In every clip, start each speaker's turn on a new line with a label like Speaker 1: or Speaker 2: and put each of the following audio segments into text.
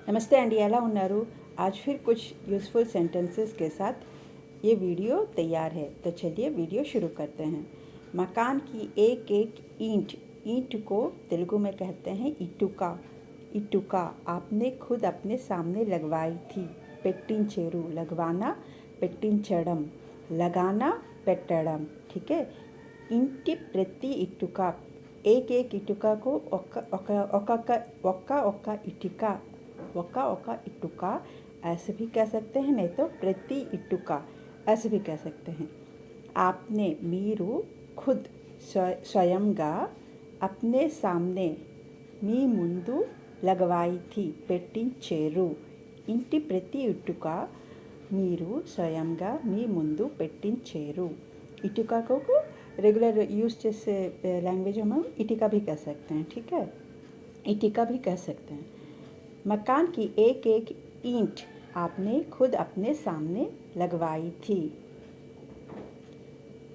Speaker 1: नमस्ते अंडी ఎలా ఉన్నారు। आज फिर कुछ यूज़फुल सेंटेंसेस के साथ ये वीडियो तैयार है। तो चलिए वीडियो शुरू करते हैं। मकान की एक एक ईंट, ईंट को तेलुगु में कहते हैं इटुका। इटुका आपने खुद अपने सामने लगवाई थी। పెట్టించేరు लगवाना, పెట్టించడం, लगाना, పెట్టడం। ठीक है। इंटी प्रति इटुका, एक एक इटुका को ఒక్క इटिका, ఒక్క इटुका ऐसे भी कह सकते हैं, नहीं तो प्रति इटुका ऐसे भी कह सकते हैं। आपने मीरू खुद स्वयंगा अपने सामने మీ ముందు लगवाई थी పెట్టించేరు। ఇంటి ప్రతి ఇటుక మీరు స్వయంగా మీ ముందు పెట్టించేరు। इटुका को रेगुलर यूज़ जैसे लैंग्वेज हम इटिका भी कह सकते हैं। ठीक है, इटिका भी कह सकते हैं। मकान की एक एक ईंट आपने खुद अपने सामने लगवाई थी।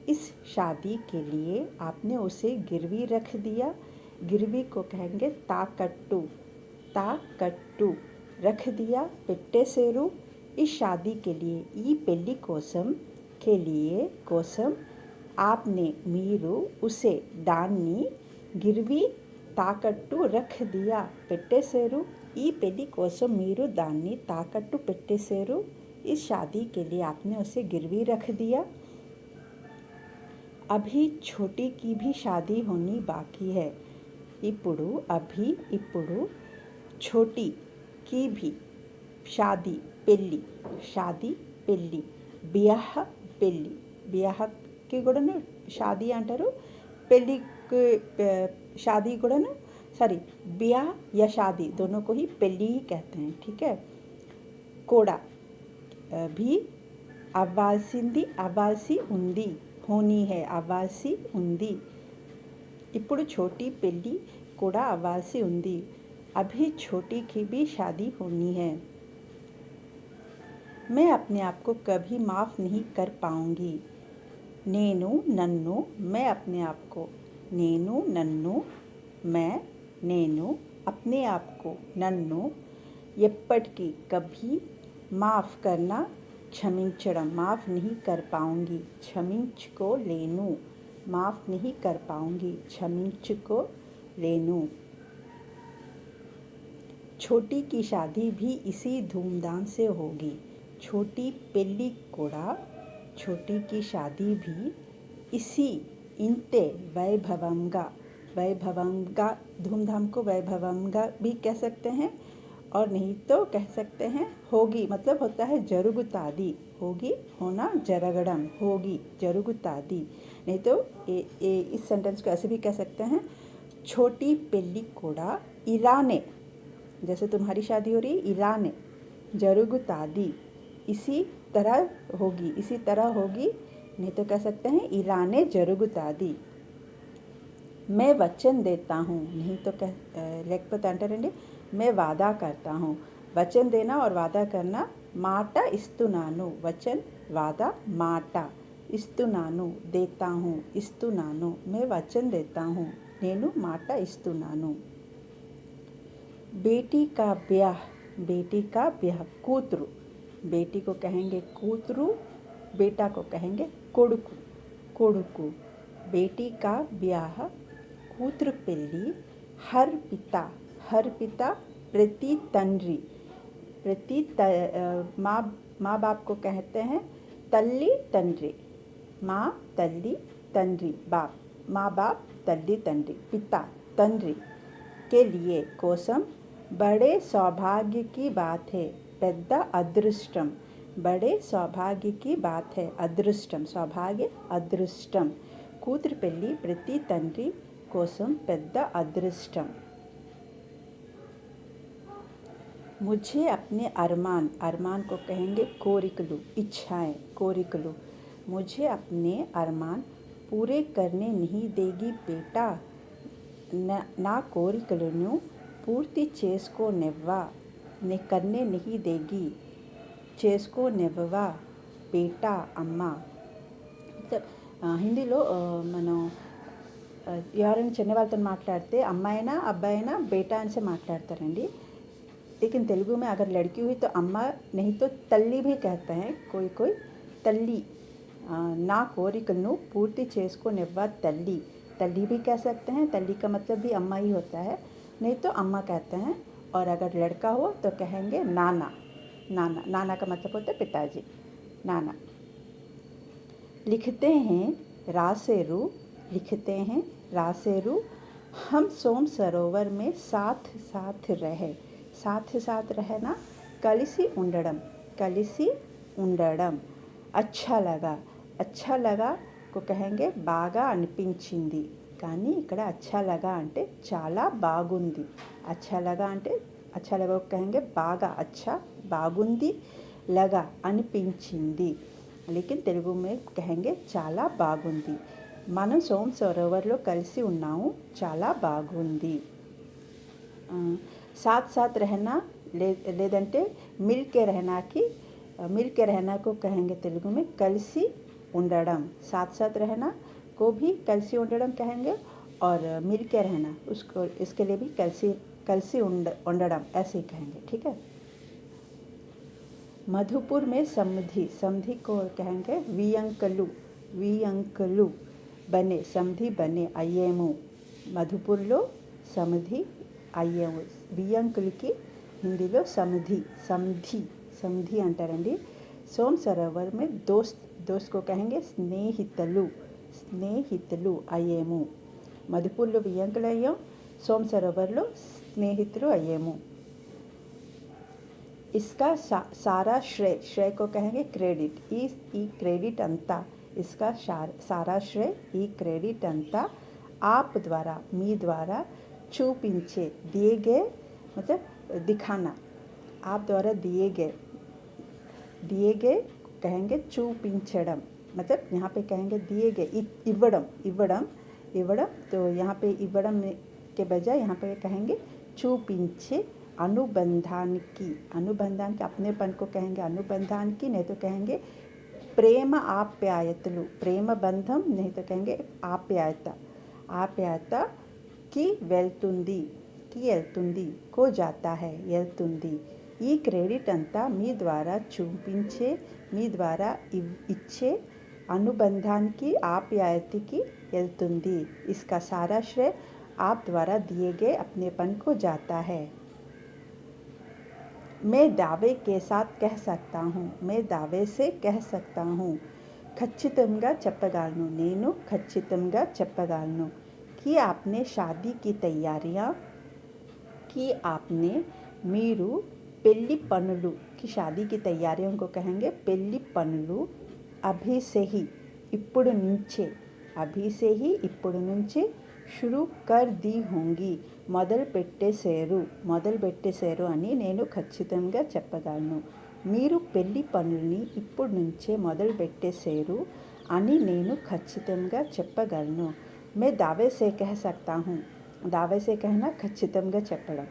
Speaker 1: इस शादी के लिए आपने उसे गिरवी रख दिया। गिरवी को कहेंगे ताकट्टू, ताकट्टू रख दिया। పెట్టేసేరు इस शादी के लिए, ఈ పెళ్లి కోసం के लिए కోసం आपने మీరు उसे దాన్ని गिरवी తాకట్టు रख दिया పెట్టేసేరు। ఈ పెళ్లి కోసం మీరు దాన్ని తాకట్టు పెట్టేసేరు। इस शादी के लिए आपने उसे गिरवी रख दिया। अभी छोटी की भी शादी होनी बाकी है। ఇప్పుడు अभी ఇప్పుడు छोटी की भी शादी పెళ్ళి, షాదీ పెళ్ళి, బియాహ పెళ్ళి, బియాహకి కూడాను షాదీ అంటారు, పెళ్ళికి शादी కూడాను सॉरी ब्याह या शादी दोनों को ही పెళ్ళి ही कहते हैं। ठीक है। కూడా भी అవ్వాల్సింది, అవ్వాల్సి ఉంది, होनी है అవ్వాల్సి ఉంది। ఇప్పుడు छोटी పెళ్ళి కూడా అవ్వాల్సి ఉంది। अभी छोटी की भी शादी होनी है। मैं अपने आप को कभी माफ़ नहीं कर पाऊँगी। నేను నన్ను, मैं अपने आप को, నేను నన్ను, मैं నేను अपने आप को నన్ను ఎప్పటికీ कभी माफ़ करना क्षमिंचడం, माफ़ नहीं कर पाऊँगी, क्षमिంచుకోలేను, माफ़ नहीं कर पाऊँगी, क्षमिంచుకోలేను। छोटी की शादी भी इसी धूमधाम से होगी। छोटी పెళ్ళి కూడా, छोटी की शादी भी इसी इंते वैभवंगा, वैभवंगा धूमधाम को वैभवंगा भी कह सकते हैं, और नहीं तो कह सकते हैं होगी, मतलब होता है जरुगुतादी, होगी होना, जरगड़म होगी, जरुगुतादी। नहीं तो इस सेंटेंस को ऐसे भी कह सकते हैं, छोटी పెళ్ళి కూడా ఇలానే, जैसे तुम्हारी शादी हो रही इलाने, जरुगुतादी इसी तरह होगी, इसी तरह होगी, नहीं तो कह सकते हैं इलाने जरुगुतादी। मैं वचन देता हूँ, नहीं तो कह लेకపోతే అంటారండి मैं वादा करता हूँ। वचन देना और वादा करना, మాట ఇస్తున్నాను, वचन वादा మాట, ఇస్తున్నాను देता हूँ, ఇస్తున్నాను, मैं वचन देता हूँ, నేను మాట ఇస్తున్నాను। बेटी का ब्याह, बेटी का ब्याह కూతురు, बेटी को कहेंगे కూతురు, बेटा को कहेंगे కొడుకు, కొడుకు। बेटी का ब्याह కూతురు పెళ్ళి, हर पिता, हर पिता प्रति తండ్రి, प्रति माँ बाप को कहते हैं తల్లి తండ్రి, माँ तल्ली तंड्री, बाप माँ बाप तल्ली तंड्री, पिता तंड्री के लिए కోసం बड़े सौभाग्य की बात है, పెద్ద అదృష్టం, बड़े सौभाग्य की बात है, అదృష్టం सौभाग्य అదృష్టం। కూతురు పెళ్ళి ప్రతి తండ్రి కోసం పెద్ద అదృష్టం। मुझे अपने अरमान, अरमान को कहेंगे కోరికలు, इच्छाएं, కోరికలు। मुझे अपने अरमान पूरे करने नहीं देगी बेटा, నా కోరికలను పూర్తి చేసుకోనివ్వా, करने नहीं देगी, చేసుకోనివ్వవా बेटा అమ్మ। मतलब హిందీలో మనం ఎవరైనా చిన్నవాళ్ళతో మాట్లాడితే అమ్మాయినా అబ్బాయినా బేటా అనేసి మాట్లాడతారండి। लेकिन तेलुगु में अगर लड़की हुई तो अम्मा नहीं तो तल्ली भी कहते हैं कोई कोई। तल्ली ना कोरिकनु पूर्ति చేసుకొనివ్వ तल्ली, तल्ली भी कह सकते हैं। तल्ली का मतलब भी अम्मा ही होता है, नहीं तो अम्मा कहते हैं। और अगर लड़का हो तो कहेंगे नाना। नाना, नाना का मतलब होता है पिताजी, नाना। लिखते हैं रासेरू, लिखते हैं रासेरू, हम सोम सरोवर में साथ साथ रहे। साथ साथ रहना కలిసి ఉండడం, కలిసి ఉండడం। अच्छा लगा, अच्छा लगा को कहेंगे బాగా అనిపించింది, కానీ ఇక్కడ अच्छा लगा అంటే చాలా బాగుంది। अच्छा लगा అంటే अच्छा लगा को कहेंगे బాగా, अच्छा బాగుంది, लगा అనిపించింది, लेकिन तेलुगु में कहेंगे చాలా బాగుంది। మనం సోమ్ సరోవర్లో కలిసి ఉన్నాము, చాలా బాగుంది। साथ साथ रहना లేదంటే मिल के रहना की, मिल के रहना को कहेंगे तेलुगु में కలిసి ఉండడం। साथ साथ रहना को भी కలిసి ఉండడం कहेंगे, और मिल के रहना उसको, इसके लिए भी కలిసి ఉండడం ऐसे ही कहेंगे, ठीक है। मधुपुर में समधी, समधी को कहेंगे वियंकलु, वियंकलु बने, समधी बने అయ్యేము। మధుపూర్లో సమధి అయ్యేము, వియంకులకి హిందీలో సమధి, समधी, समधी అంటారండి। सोम सरोवर में दोस्त, दोस्त को कहेंगे స్నేహితులు, స్నేహితులు అయ్యేము। మధుపూర్లో వియంకులు అయ్యాం, सोम सरोवरలో స్నేహితులు అయ్యేము। इसका सारा श्रेय, श्रेय को कहेंगे क्रेडिट, ఈ क्रेडिट अंता, इसका सारा श्रेय, ఈ क्रेडिट अंता आप द्वारा, మీ द्वारा చూపించే, दिए गए मतलब दिखाना, आप द्वारा दिए गए कहेंगे చూపించడం, मतलब यहाँ पे कहेंगे दिए गए, ఇవ్వడం, ఇవ్వడం, ఇవ్వడం, तो यहाँ पे ఇవ్వడం के बजाय यहाँ पे कहेंगे చూపించే। अनुबंधानिकी, अनुबंधानिकी अपनेपन को कहेंगे अनुबंधानिकी, नहीं तो कहेंगे प्रेम आप्यायतलु, प्रेम बंधम, नहीं तो कहेंगे आप्यायता, आप्यायता की వెళ్తుంది, की వెళ్తుంది, को जाता है, వెళ్తుంది। ఈ క్రెడిట్ అంతా మీ ద్వారా చూపించే, మీ ద్వారా ఇచ్చే అనుబంధానికి, ఆప్యాయతకి వెళ్తుంది। इसका सारा श्रेय आप द्वारा दिए गए अपनेपन को जाता है। मैं दावे के साथ कह सकता हूँ, मैं दावे से कह सकता हूँ, ఖచ్చితంగా చెప్పగలను, నేను ఖచ్చితంగా చెప్పగలను। कि आपने शादी की तैयारियाँ, कि आपने, మీరు పెళ్లి పనులు, कि शादी की तैयारियों को कहेंगे పెళ్లి పనులు। अभी से ही, ఇప్పుడు నుంచే, अभी से ही ఇప్పుడు నుంచే। शुरू कर दी होंगी, మొదలు పెట్టేశారు, మొదలు పెట్టేశారు అని నేను ఖచ్చితంగా చెప్పగలను। మీరు పెళ్లి పనుల్ని ఇప్పుడు నుంచే మొదలు పెట్టేశారు అని నేను ఖచ్చితంగా చెప్పగలను। मैं दावे से कह सकता हूँ, दावे से कहना ఖచ్చితంగా చెప్పడం।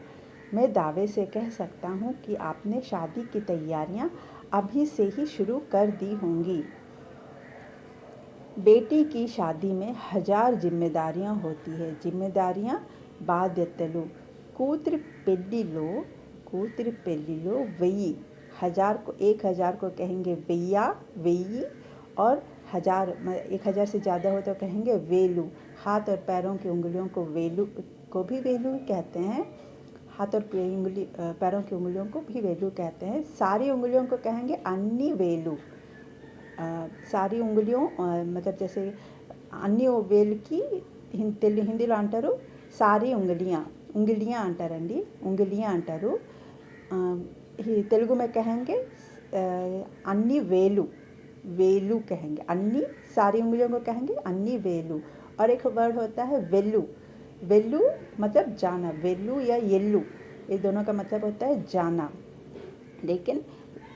Speaker 1: मैं दावे से कह सकता हूँ कि आपने शादी की तैयारियाँ अभी से ही शुरू कर दी होंगी। बेटी की शादी में 1000 जिम्मेदारियाँ होती है, जिम्मेदारियाँ బాధ్యతలు। కూతురి పెళ్లిలో, కూతురి పెళ్లిలో 1000, 1000 को 1000 को कहेंगे వెయ్య, వెయ్యి, और 1000, 1000 से ज़्यादा हो तो कहेंगे वेलू। हाथ और पैरों की उंगलियों को वेलू, को भी वेलू कहते हैं, हाथ और पैरों की उंगलियों को भी वेलू कहते हैं। सारी उंगलियों को कहेंगे अन्नी वेलू। सारी उंगलियों मतलब जैसे अन्नी వేలుకి హిందీలో అంటారు సారీ ఉంగలియాँ, ఉంగలియాँ అంటారండి, ఉంగలియాँ అంటారు। తెలుగు में कहेंगे अन्नी वेलू, वेलू कहेंगे, अन्नी, सारी उंगलियों को कहेंगे अन्नी वेलू। और एक वर्ड होता है वेलू, वेलू मतलब जाना, वेलू या येल्लू, ये दोनों का मतलब होता है जाना, लेकिन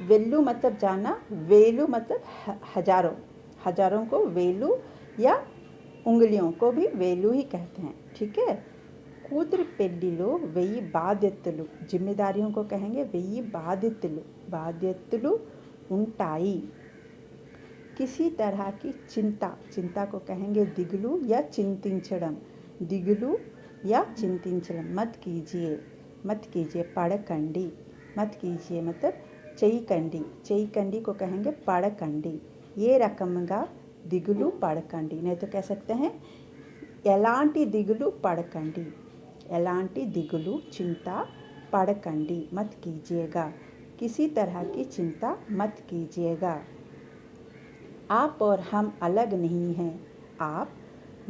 Speaker 1: वेलू मतलब जाना, वेलू मतलब हजारों, हजारों को वेलू या उंगलियों को भी वेलू ही कहते हैं, ठीक है। కూతురి పెళ్లిలో 1000 బాధ్యతలు, जिम्मेदारियों को कहेंगे 1000 బాధ్యతలు, బాధ్యతలు ఉంటాయి। किसी तरह की चिंता, चिंता को कहेंगे దిగులు या చింతించడం, దిగులు या చింతించడం मत कीजिए, मत कीजिए, पड़कंडी, मत कीजिए मतलब చేయకండి, చేయకండి को कहेंगे पड़कंडी। ये రకంగా దిగులు పడకండి, नहीं तो कह सकते हैं ఎలాంటి దిగులు పడకండి, ఎలాంటి దిగులు चिंता पड़कंडी मत कीजिएगा, किसी तरह की चिंता मत कीजिएगा। आप और हम अलग नहीं हैं, आप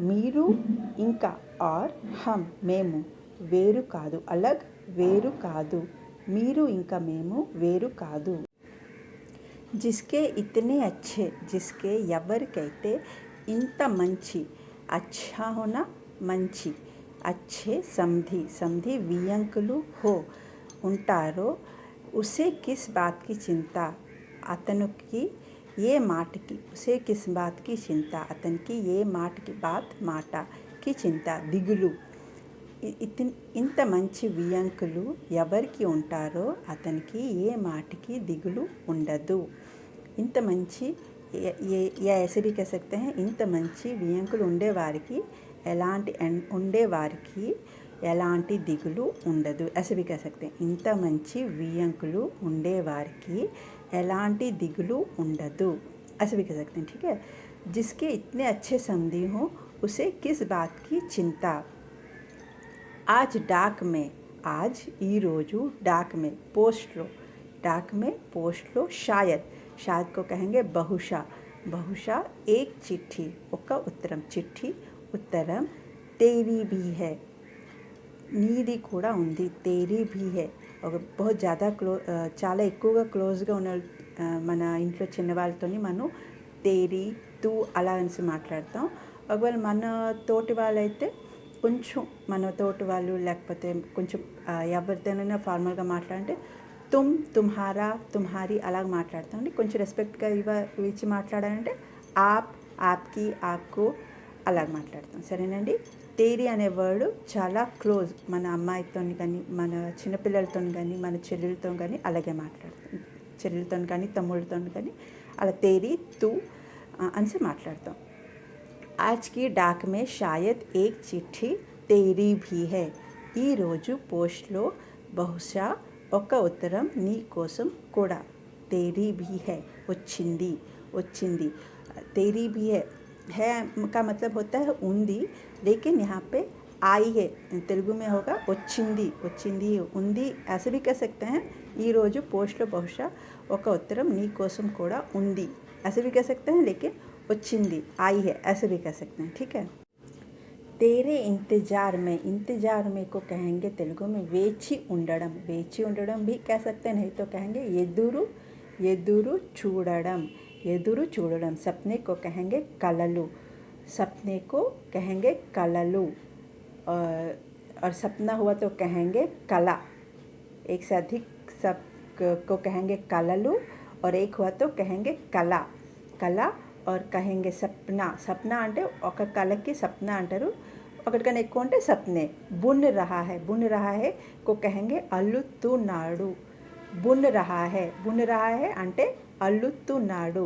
Speaker 1: మీరు ఇంకా और हम మేము వేరు కాదు, अलग వేరు కాదు, మీరు ఇంకా మేము వేరు కాదు। जिसके इतने अच्छे, जिसके ఎవరికైతే ఇంత మంచి, अच्छा होना మంచి, अच्छे समधी, समधी వియంకులు हो ఉంటారో, उसे किस बात की चिंता, అతనికి ఏ మాటకి, उसे किस बात की चिंता, అతనికి ఏ మాటకి, बात మాట की चिंता దిగులు। ఇంత మంచి వియంకులు ఎవరికి ఉంటారో అతనికి ఏ మాటకి దిగులు ఉండదు। ఇంత మంచి या ऐसे भी कह सकते हैं ఇంత మంచి వియంకులు ఉండేవారికి ఎలాంటి దిగులు ఉండదు। ऐसे भी कह सकते हैं ఇంత మంచి వియంకులు ఉండేవారికి ఎలాంటి దిగులు ఉండదు। ऐसे भी कह सकते हैं, ठीक है। जिसके इतने अच्छे समधी हो उसे किस बात की चिंता। आज डाक में, आज ఈ రోజు डाक में पोस्ट लो, डाक में पोस्ट लो, शायद, शायद को कहेंगे बहुशा, बहुशा एक चिट्ठी, ఒక ఉత్తరం, చిట్టి ఉత్తరం, तेरी भी है, నీది కూడా ఉంది, तेरी भी है। ఒక बहुत ज़्यादा చాలా ఎక్కువగా క్లోజ్గా ఉన్న మన ఇంట్లో చిన్నవాళ్ళతోని మనం తేరీ తూ అలా అనేసి మాట్లాడతాం। ఒకవేళ మన తోటి వాళ్ళైతే కొంచెం, మన తోటి వాళ్ళు లేకపోతే కొంచెం ఎవరితోనైనా ఫార్మల్గా మాట్లాడంటే తుమ్, తుమ్హారా, తుమ్హారీ అలాగ మాట్లాడతామండి। కొంచెం రెస్పెక్ట్గా ఇచ్చి మాట్లాడాలంటే ఆప్, ఆప్కి, ఆప్కు అలాగ మాట్లాడతాం, సరేనండి। తేరీ అనే వర్డ్ చాలా క్లోజ్, మన అమ్మాయితో కానీ, మన చిన్నపిల్లలతో కానీ, మన చెల్లెలతో కానీ అలాగే మాట్లాడతాం, చెల్లెలతో కానీ, తమ్ముళ్ళతో కానీ అలా తేరీ తూ అనేసి మాట్లాడతాం। आज की डाक में शायद एक चिट्ठी तेरी भी है, ఈ రోజు పోస్ట్లో బహుశా ఒక ఉత్తరం నీ కోసం కూడా, तेरी भी है వచ్చింది, వచ్చింది, तेरी भी है का मतलब होता है ఉంది, लेकिन यहाँ पे आई है, तेलुगु में होगा వచ్చింది, వచ్చింది, ఉంది। ऐसे भी कह सकते हैं ఈ రోజు పోస్ట్లో బహుశా ఒక ఉత్తరం నీ కోసం కూడా ఉంది, ऐसे भी कह सकते हैं, लेकिन వచ్చింది, आई है, ऐसे भी कह सकते हैं, ठीक है। तेरे इंतज़ार में, इंतज़ार में को कहेंगे तेलुगु में వేచి ఉండడం, వేచి ఉండడం भी कह सकते हैं, नहीं तो कहेंगे ఎదురు, ఎదురు చూడడం, ఎదురు చూడడం। सपने को कहेंगे కలలు, सपने को कहेंगे కలలు, और सपना हुआ तो कहेंगे कला, एक से अधिक सब को कहेंगे కలలు, और एक हुआ तो कहेंगे कला, कला, और कहेंगे सपना, सपना అంటే ఒక కళకి సప్న అంటారు, ఒకటికన్నా ఎక్కువ అంటే సప్నే। बुन रहा है, बुन रहा है को कहेंगे అల్లుతున్నాడు, बुन रहा है, बुन रहा है అంటే అల్లుతున్నాడు।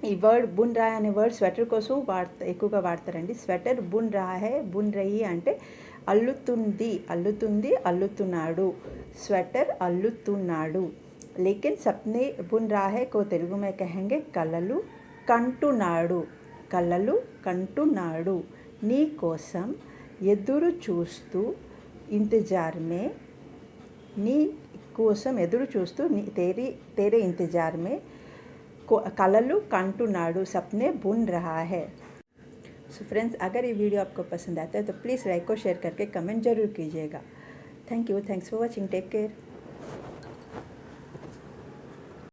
Speaker 1: ఈ వర్డ్ బున్ రहा అనే వర్డ్ స్వెటర్ కోసం ఎక్కువగా వాడతారండి। స్వెటర్ బున్ రहा है, బున్ రही అంటే అల్లుతుంది, అల్లుతుంది, అల్లుతున్నాడు, స్వెటర్ అల్లుతున్నాడు। लेकिन सपने बुन रहा है को तेलुगु में कहेंगे కలలు కంటున్నాడు, కలలు కంటున్నాడు। నీ కోసం ఎదురు చూస్తూ, ఇంతజార్ మే, నీ కోసం ఎదురు చూస్తూ, तेरे इंतजार में కలలు కంటున్నాడు, सपने बुन रहा है। सो फ्रेंड्स, अगर ये वीडियो आपको पसंद आता है तो प्लीज़ लाइक और शेयर करके कमेंट ज़रूर कीजिएगा। Thank you, thanks for watching, take care.